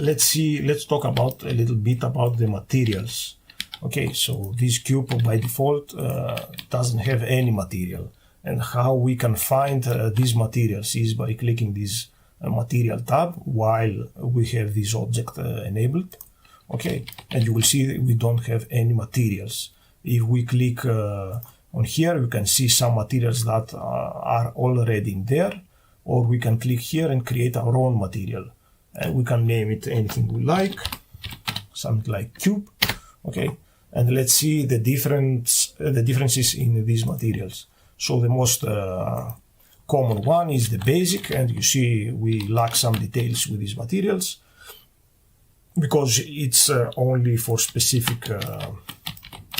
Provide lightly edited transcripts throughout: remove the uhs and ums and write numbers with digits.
let's talk about a little bit about the materials. Okay, so this cube by default doesn't have any material, and how we can find these materials is by clicking this material tab while we have this object enabled. Okay, and you will see that we don't have any materials. If we click on here, you can see some materials that are already in there, or we can click here and create our own material, and we can name it anything we like, something like cube. Okay, and let's see the differences in these materials. So the most common one is the basic, and you see we lack some details with these materials because it's only for specific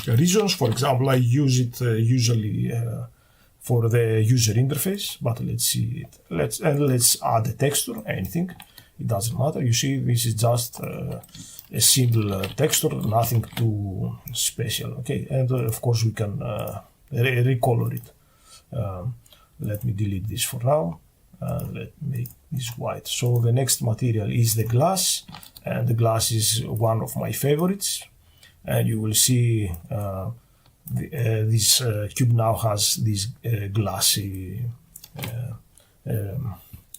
reasons. For example, I use it usually for the user interface, but let's see it. Let's add a texture, anything. It doesn't matter. You see, this is just a simple texture, nothing too special. Okay, and of course we can recolor it. Let me delete this for now. Let me make this white. So the next material is the glass, and the glass is one of my favorites. And you will see this cube now has this glassy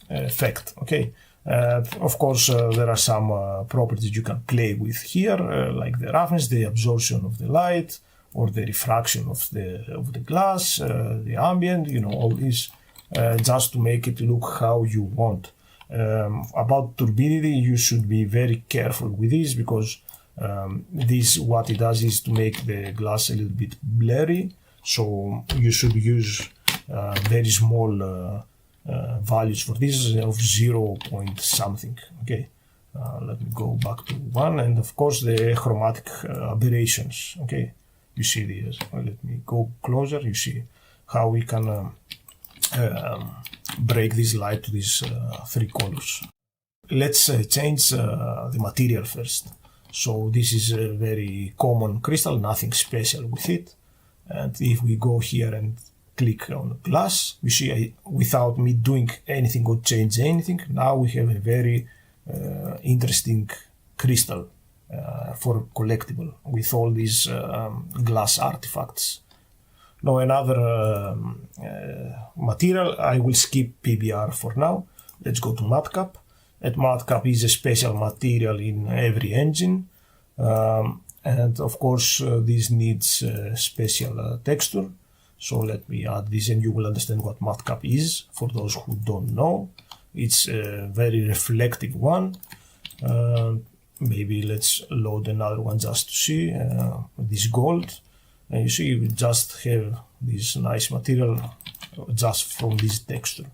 effect. Okay. Of course, there are some properties you can play with here, like the roughness, the absorption of the light, or the refraction of the glass, the ambient, you know, all this, just to make it look how you want. About turbidity, you should be very careful with this, because this, what it does is to make the glass a little bit blurry. So you should use very small values for this of 0 point something. Okay, let me go back to 1, and of course the chromatic aberrations. Okay, you see these. Let me go closer. You see how we can break this light to these 3 colors. Let's change the material first. So this is a very common crystal, nothing special with it. And if we go here and click on glass, we see without me doing anything or change anything, now we have a very interesting crystal for collectible with all these glass artifacts. Now another material, I will skip PBR for now. Let's go to matcap. And matcap is a special material in every engine. And of course this needs special texture. So let me add this and you will understand what matcap is for those who don't know. It's a very reflective one. Maybe let's load another one just to see this gold. And you see we just have this nice material just from this texture.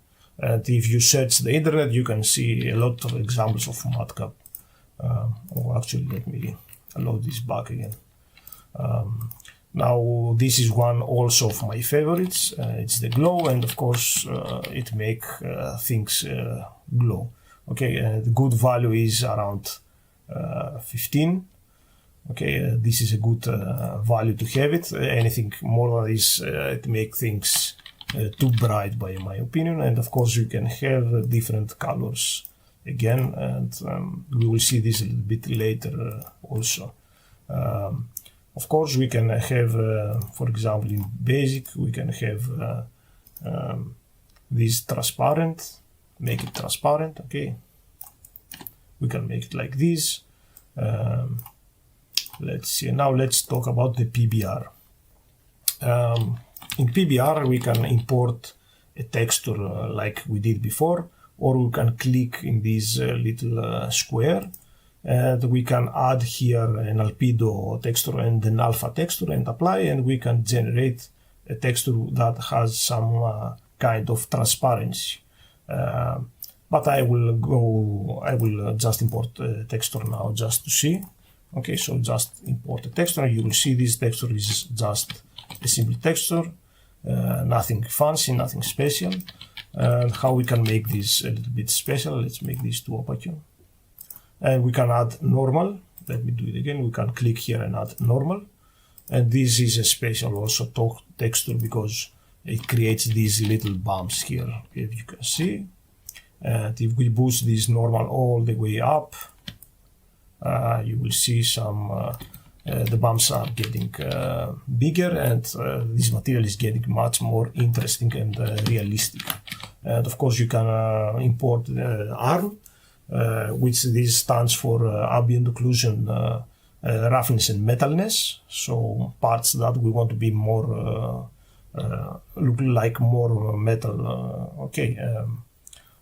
And if you search the internet, you can see a lot of examples of matcap. Oh, actually, let me load this back again. Now, this is one also of my favorites. It's the glow, and of course, it makes things glow. Okay, the good value is around 15. Okay, this is a good value to have it. Anything more than this, it makes things too bright by my opinion. And of course you can have different colors again, and we will see this a little bit later also. Of course we can have, for example in basic, we can have this transparent, make it transparent. Okay, we can make it like this. Let's see, now let's talk about the PBR. In PBR, we can import a texture like we did before, or we can click in this little square, and we can add here an albedo texture and an alpha texture and apply, and we can generate a texture that has some kind of transparency. But I will just import a texture now just to see. Okay, so just import a texture. You will see this texture is just a simple texture, nothing fancy, nothing special. And how we can make this a little bit special, let's make this to opaque. And we can add normal. Let me do it again. We can click here and add normal. And this is a special also texture because it creates these little bumps here, if you can see. And if we boost this normal all the way up, you will see some the bumps are getting bigger, and this material is getting much more interesting and realistic. And of course you can import ARM, which this stands for ambient occlusion, roughness and metalness. So parts that we want to be more look like more metal,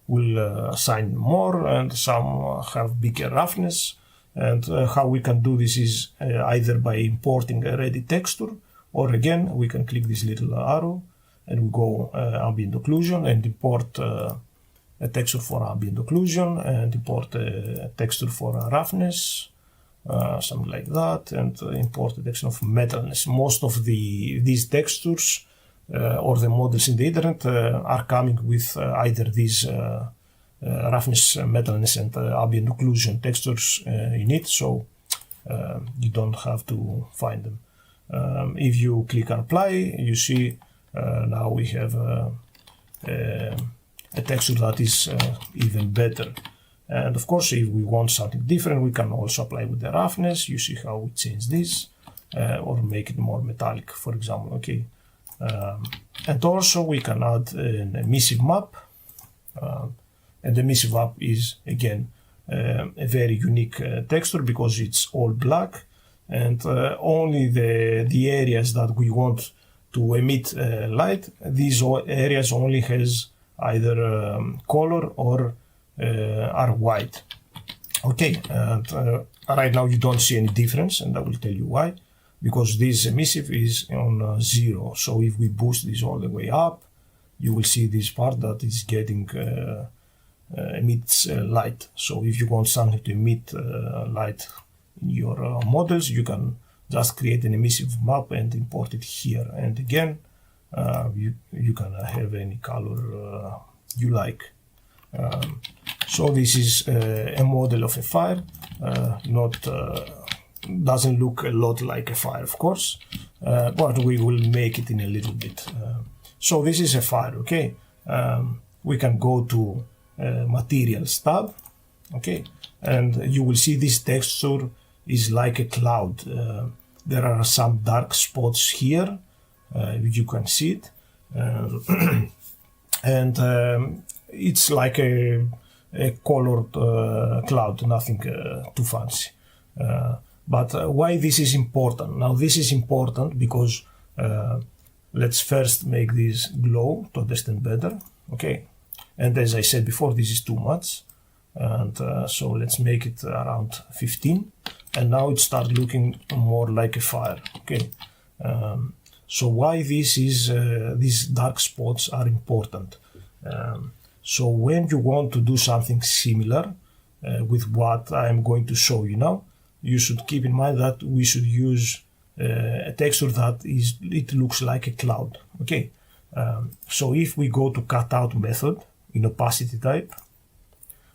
will assign more, and some have bigger roughness. And how we can do this is either by importing a ready texture, or again we can click this little arrow and we go ambient occlusion and import a texture for ambient occlusion, and import a texture for roughness, something like that, and import a texture of metalness. Most of these textures or the models in the internet are coming with either these roughness, metalness, and ambient occlusion textures in it, so you don't have to find them. If you click on apply, you see now we have a texture that is even better. And of course, if we want something different, we can also apply with the roughness. You see how we change this, or make it more metallic, for example. And also we can add an emissive map. And the emissive map is again a very unique texture, because it's all black, and only the areas that we want to emit light, these areas only has either color or are white. And right now you don't see any difference, and I will tell you why. Because this emissive is on 0. So if we boost this all the way up, you will see this part that is getting emits light. So if you want something to emit light in your models, you can just create an emissive map and import it here. And again, you can have any color you like. So this is a model of a fire, doesn't look a lot like a fire, of course, but we will make it in a little bit. So this is a fire, we can go to materials tab, and you will see this texture is like a cloud. There are some dark spots here, you can see it, and it's like a colored cloud, nothing too fancy. But why this is important? Now this is important because let's first make this glow to understand better. And as I said before, this is too much, and so let's make it around 15, and now it starts looking more like a fire. So why this is these dark spots are important? So when you want to do something similar with what I am going to show you now, you should keep in mind that we should use a texture that it looks like a cloud. So if we go to cutout method in opacity type,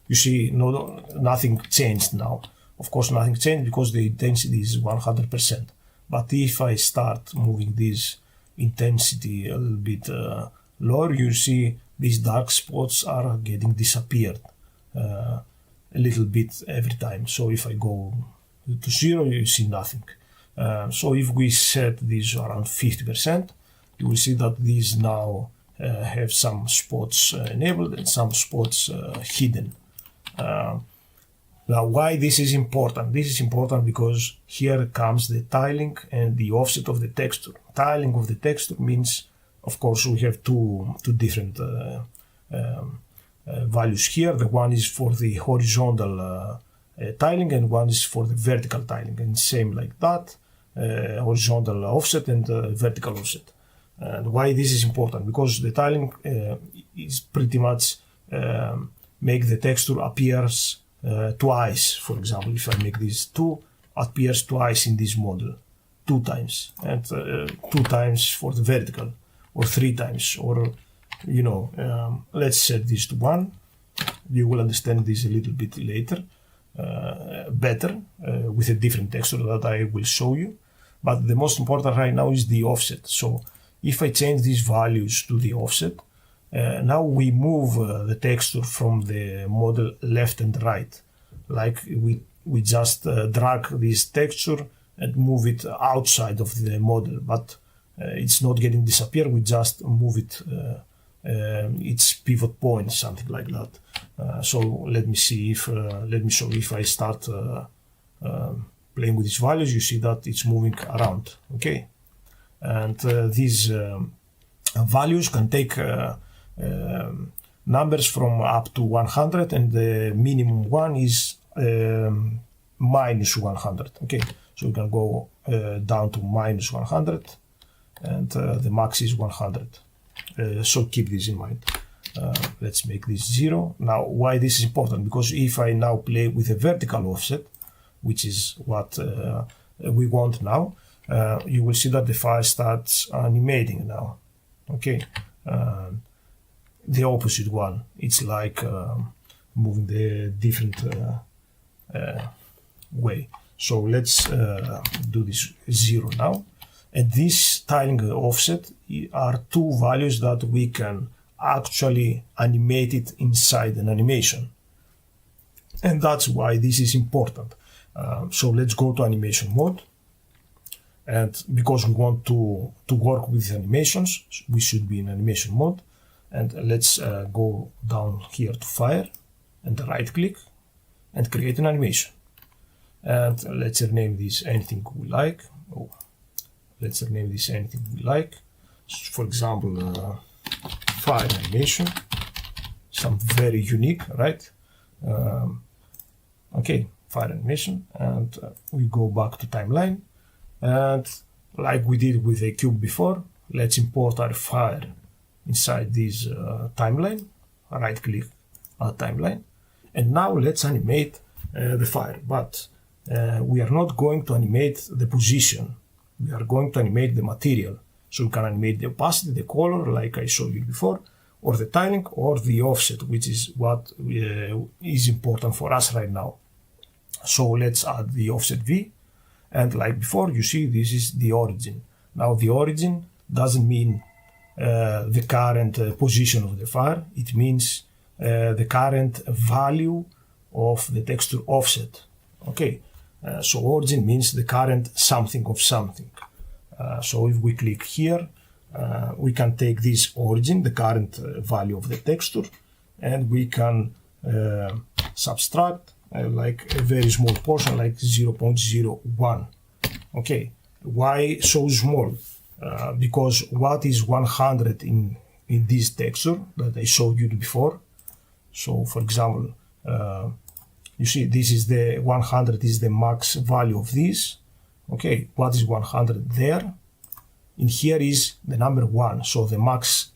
you see nothing changed now. Of course nothing changed because the intensity is 100%. But if I start moving this intensity a little bit lower, you see these dark spots are getting disappeared a little bit every time. So if I go to 0, you see nothing. So if we set this around 50%, you will see that these now have some spots enabled and some spots hidden. Now why this is important? This is important because here comes the tiling and the offset of the texture. Tiling of the texture means, of course, we have two different values here. The one is for the horizontal tiling, and one is for the vertical tiling, and same like that, horizontal offset and vertical offset. And why this is important? Because the tiling is pretty much make the texture appears twice. For example, if I make this 2, appears twice in this model, 2 times, and 2 times for the vertical, or 3 times, or let's set this to 1. You will understand this a little bit later better with a different texture that I will show you. But the most important right now is the offset. So if I change these values to the offset, now we move the texture from the model left and right, like we we just drag this texture and move it outside of the model, but it's not getting disappear. We just move it its pivot point, something like that. So let me see if let me show if I start playing with these values. You see that it's moving around. Okay, and these values can take numbers from up to 100, and the minimum one is minus 100. Okay, so we can go down to minus 100, and the max is 100. So keep this in mind. Let's make this 0. Now, why this is important? Because if I now play with a vertical offset, which is what we want now, you will see that the file starts animating now. Okay, the opposite one. It's like moving the different way. So let's do this 0 now. And this tiling offset are two values that we can actually animate it inside an animation. And that's why this is important. So let's go to animation mode. And because we want to work with animations, we should be in animation mode. And let's go down here to Fire and right click and create an animation. And let's rename this anything we like. Oh, let's rename this anything we like. For example, fire animation. Something very unique, right? Okay, fire animation. And we go back to timeline. And like we did with a cube before, let's import our fire inside this timeline. Right click on timeline. And now let's animate the fire. But we are not going to animate the position. We are going to animate the material. So we can animate the opacity, the color, like I showed you before, or the tiling, or the offset, which is what is important for us right now. So let's add the offset V. And like before, you see this is the origin. Now the origin doesn't mean the current position of the fire. It means the current value of the texture offset. Okay, so origin means the current something of something. So if we click here, we can take this origin, the current value of the texture, and we can subtract like a very small portion, like 0.01. Okay, why so small? Because what is 100 in this texture that I showed you before? So for example, you see this is the 100 is the max value of this. Okay, what is 100 there? In here is the number 1. So the max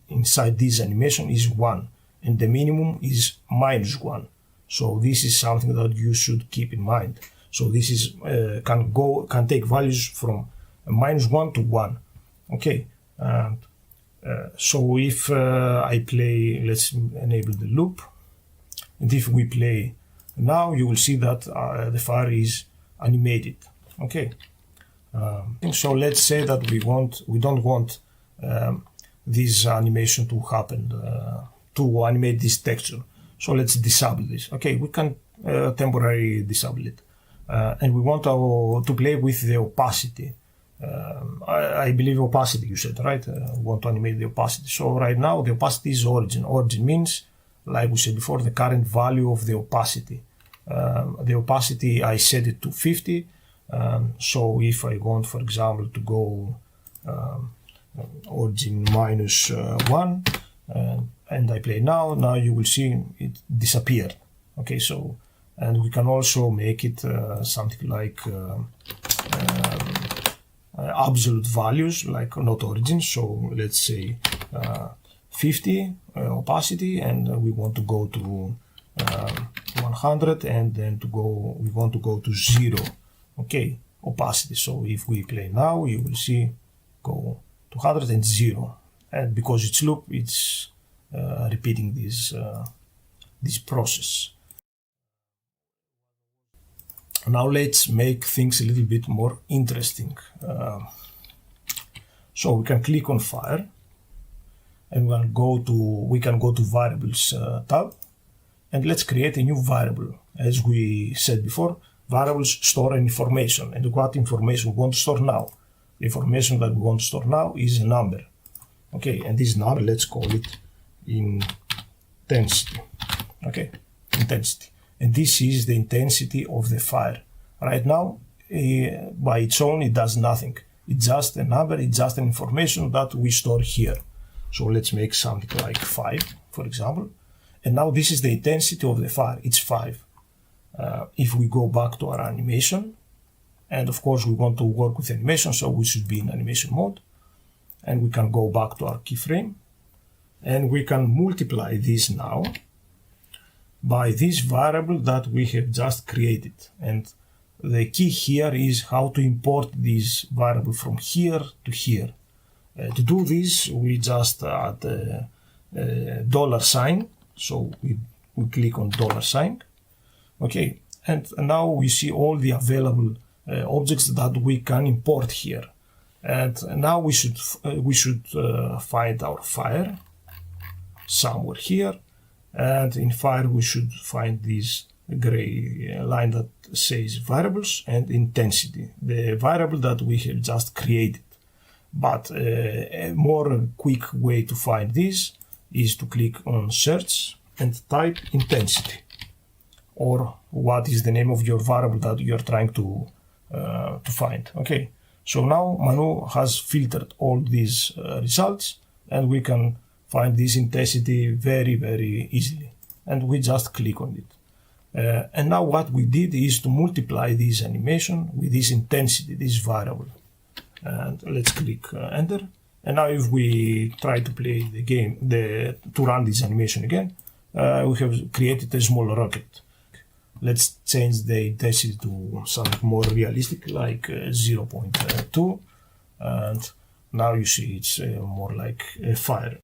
inside this animation is 1, and the minimum is -1. So this is something that you should keep in mind. So this is can take values from -1 to 1. Okay, so if I play, let's enable the loop, and if we play now, you will see that the fire is animated. Okay, so let's say that we don't want this animation to happen, to animate this texture. So let's disable this. Okay, we can temporarily disable it. And we want to play with the opacity. I believe opacity, you said, right? We want to animate the opacity. So right now the opacity is origin. Origin means, like we said before, the current value of the opacity. The opacity, I set it to 50. So if I want, for example, to go origin -1, and I play now you will see it disappeared. Okay, so, and we can also make it something like absolute values, like not origin. So let's say 50 opacity, and we want to go to 100, and then we want to go to 0. Okay, opacity. So if we play now, you will see go to 100 and 0, and because it's loop, it's repeating this process. Now let's make things a little bit more interesting. So we can click on fire, and we can go to variables tab, and let's create a new variable. As we said before, variables store an information, and what information we want to store now? The information that we want to store now is a number. Okay, and this number, let's call it intensity. Okay, intensity. And this is the intensity of the fire. Right now, by its own, it does nothing. It's just a number, it's just an information that we store here. So let's make something like 5, for example. And now this is the intensity of the fire, it's 5. If we go back to our animation, and of course we want to work with animation, so we should be in animation mode. And we can go back to our keyframe, and we can multiply this now by this variable that we have just created. And the key here is how to import this variable from here to here. To do this, we just add a $sign. So we click on $sign. Okay, and now we see all the available objects that we can import here. And now we should find our fire somewhere here, and in fire we should find this gray line that says variables and intensity, the variable that we have just created. But a more quick way to find this is to click on search and type intensity, or what is the name of your variable that you are trying to find. Okay. So now MANU has filtered all these results, and we can find this intensity very, very easily. And we just click on it. And now what we did is to multiply this animation with this intensity, this variable. And let's click enter. And now if we try to play the game, to run this animation again, we have created a small rocket. Let's change the intensity to something more realistic, like 0.2, and now you see it's more like a fire.